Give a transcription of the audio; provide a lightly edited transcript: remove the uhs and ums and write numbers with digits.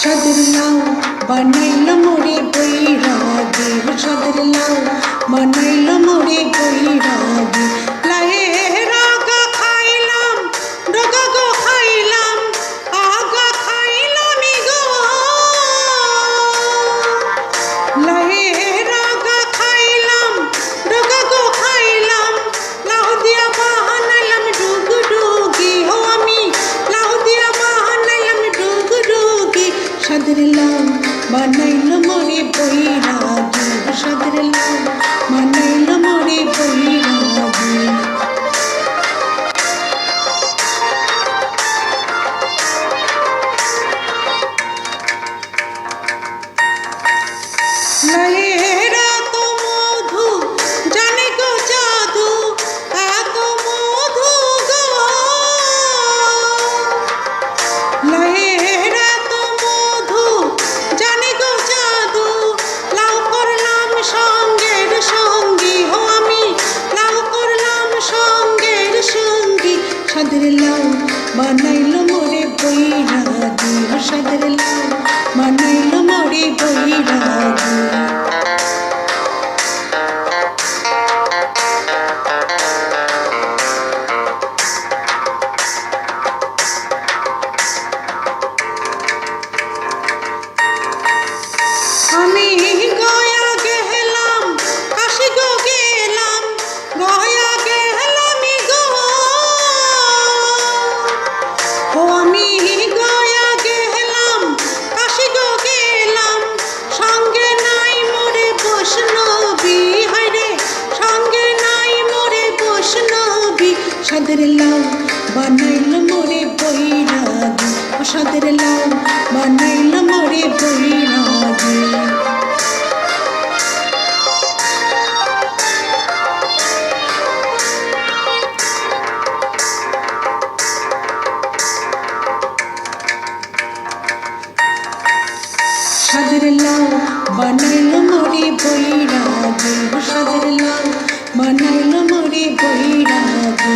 সাদের লাউ বানাইল মোরে বৈরাগী, সাদের লাউ বানাইল মোরে বৈরাগী। লাইয়ের আগা খাইলাম, ডগা গো খাইলাম, আগা খাইলামি গো। লাইয়ের আগা খাইলাম, ডগা গো খাইলাম, লাউ দিয়া বানাইলাম ডুগডুগি। ও আমি লাউ দিয়া বানাইলাম ডুগডুগি। সাদের লাউ বানাইল মোরে বৈরাগী, সাদের লাউ বানাইল মোরে বৈরাগী। লাইয়ের এত মধু জানে গো জাদু, এত মধু গো। লাইয়ের এত মধু জানে গো জাদু, লাউ করলাম সঙ্গের সঙ্গী। ও আমি লাউ করলাম সঙ্গের সঙ্গী। সাদের লাউ বানাইল মোরে বৈরাগী, সাদের লাউ বানাইল মোরে বৈরাগী। আমি গয়া গেলাম, কাশি গো গেলাম, গয়া গেলাম গো। ও আমি গয়া গেলাম, কাশি গো গেলাম, সঙ্গে নাই মোরে বৈষ্ণবী। হায়রে সঙ্গে নাই মোরে বৈষ্ণবী। সাদের লাউ বানাইল মোরে বৈরাগী, সাদের লাউ বানাইল মোরে বৈরাগী। সাদের লাউ বানাইল মোরে বৈরাগী, সাদের লাউ বানাইল মোরে বৈরাগী।